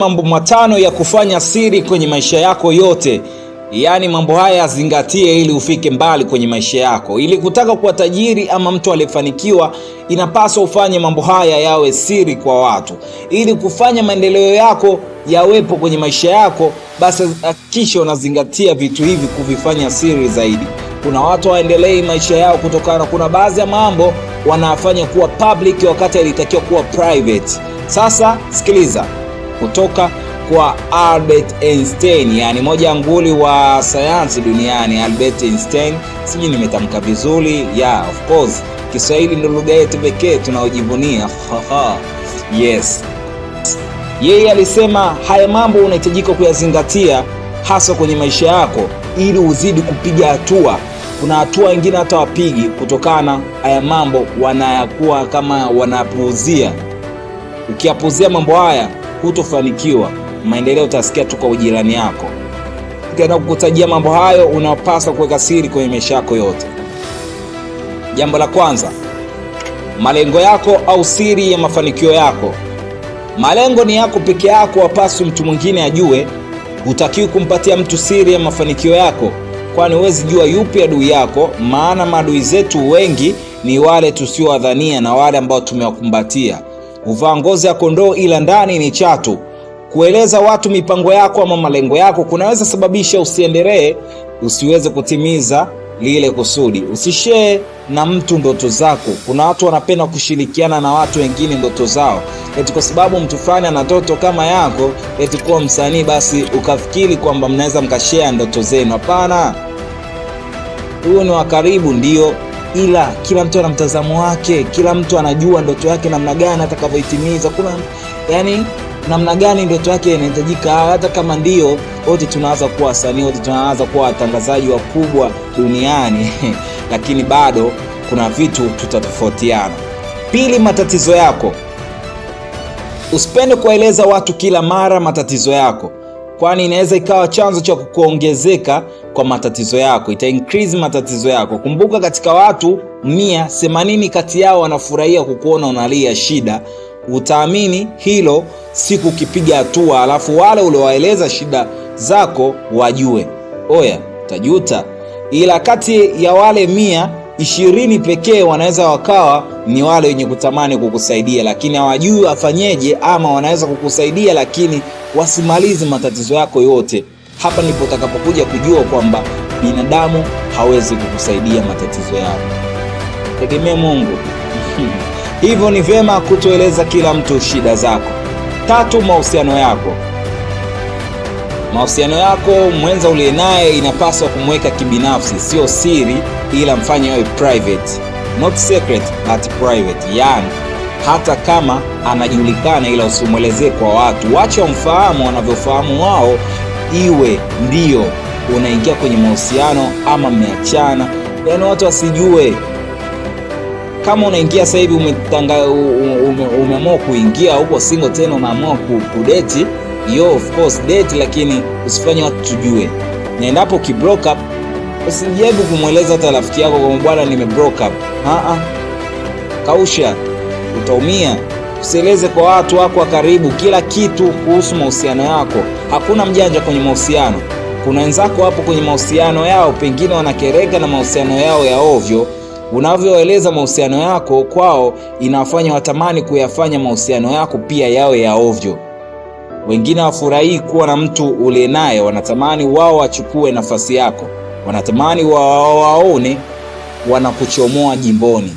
Mambo matano ya kufanya siri kwenye maisha yako yote. Yaani mambo haya zingatie ili ufike mbali kwenye maisha yako. Ili kutaka kuwa tajiri ama mtu aliyefanikiwa, inapaswa ufanye mambo haya yawe siri kwa watu. Ili kufanya maendeleo yako yawepo kwenye maisha yako, basi hakikisha unazingatia vitu hivi kuvifanya siri zaidi. Kuna watu waendelei maisha yao kutokana, kuna baadhi ya mambo wanafanya kuwa public wakati yalitakiwa kuwa private. Sasa sikiliza kutoka kwa Albert Einstein, yani moja ya nguli wa sayansi duniani. Albert Einstein, sijui nimetamka vizuri, of course Kiswahili ndio lugha yetu pekee tunaojivunia. Yes. Yeye alisema haya mambo unahitajika kuyazingatia hasa kwenye maisha yako ili uzidi kupiga hatua. Kuna hatua wengine hata wapigi kutokana haya mambo wanayakuwa kama wanapuuzia. Ukiyapuuzia mambo haya hutofanikiwa. Maendeleo utasikia tu kwa ujirani yako. Ukienda kukutajia mambo hayo, unapaswa kuweka siri kwenye maisha yako yote. Jambo la kwanza, malengo yako au siri ya mafanikio yako. Malengo ni yako peke yako, hapaswi mtu mwingine ajue. Hutakiwi kumpatia mtu siri ya mafanikio yako, kwani huwezi jua yupi adui yako. Maana maadui zetu wengi ni wale tusiowadhania na wale ambao tumewakumbatia. Huvaa ngozi ya kondoo ila ndani ni chatu. Kueleza watu mipango yako ama malengo yako kunaweza sababisha usiendelee, usiweze kutimiza lile kusudi. Usishare na mtu ndoto zako. Kuna watu wanapenda kushirikiana na watu wengine ndoto zao, eti kwa sababu mtu fulani ana ndoto kama yako, eti kuwa msanii basi ukafikiri kwamba mnaweza mkashare ndoto zenu. Hapana. Huyo ni wa karibu ndio, ila kila mtu ana mtazamo wake. Kila mtu anajua ndoto yake namna gani atakavyoitimiza. Kuna namna gani ndoto yake inahitajika. Hata kama ndio wote tunaanza kuwa wasanii, wote tunaanza kuwa watangazaji wakubwa duniani lakini bado kuna vitu tutatofautiana. Pili, matatizo yako. Usipende kueleza watu kila mara matatizo yako, kwani inaweza ikawa chanzo cha kuongezeka kwa matatizo yako. Ita increase matatizo yako. Kumbuka, katika watu 180 kati yao wanafurahia kukuona unalia shida. Utaamini hilo siku ukipiga hatua, alafu wale uliowaeleza shida zako wajue. Oya, utajuta. Ila kati ya wale 120 pekee wanaweza wakawa ni wale wenye kutamani kukusaidia, lakini hawajui afanyeje, ama wanaweza kukusaidia lakini wasimalize matatizo yako yote. Hapa ndipo utakapokuja kujua kwamba binadamu hawezi kukusaidia matatizo yako. Tegemea Mungu. Hivyo ni vyema kutoeleza kila mtu shida zako. Tatu, mahusiano yako. Mahusiano yako, mwenza uliye naye inapaswa kumweka kibinafsi, sio siri, ila mfanye yawe private. Not secret but private. Yani hata kama anajulikana, ila usimwelezee kwa watu. Wacha wamfahamu wanavyofahamu wao, iwe ndio unaingia kwenye mahusiano ama mmeachana. Yani watu wasijue. Kama unaingia sasa hivi umeamua kuingia huko single tena, unaamua kudate, of course date, lakini usifanye watu tujue. Na endapo ki broke up, usijaribu kumweleza hata rafiki yako kwamba bwana nime broke up. Kausha, utaumia. Usieleze kwa watu wako wa karibu kila kitu kuhusu mahusiano yako. Hakuna mjanja kwenye mahusiano. Kuna wenzako hapo kwenye mahusiano yao, pengine wanakereka na mahusiano yao ya ovyo. Unavyoeleza mahusiano yako kwao, inafanya watamani kuyafanya mahusiano yako pia yawe ya ovyo. Wengine wafurahii kuwa na mtu ule naye, wanatamani wao wachukue nafasi yako. Wanatamani waone wanakuchomoa jimboni.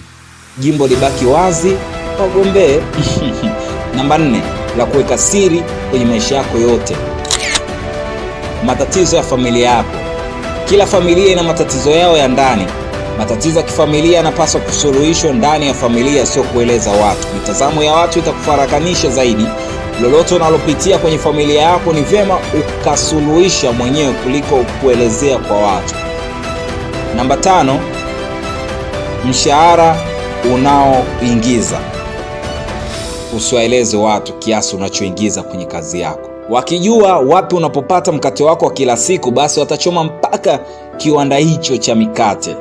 Jimbo libaki wazi, wagombee. Namba 4, la kuweka siri kwenye maisha yako yote. Matatizo ya familia yako. Kila familia ina matatizo yao ya ndani. Matatizo ya kifamilia yanapaswa kusuluhishwa ndani ya familia, sio kueleza watu. Mitazamo ya watu itakufarakanisha zaidi. Lolote unalopitia kwenye familia yako ni vyema ukasuluhisha mwenyewe kuliko kuelezea kwa watu. Namba 5, mshahara unaoingiza. Usiwaeleze watu kiasi unachoingiza kwenye kazi yako. Wakijua wapi unapopata mkate wako wa kila siku, basi watachoma mpaka kiwanda hicho cha mikate.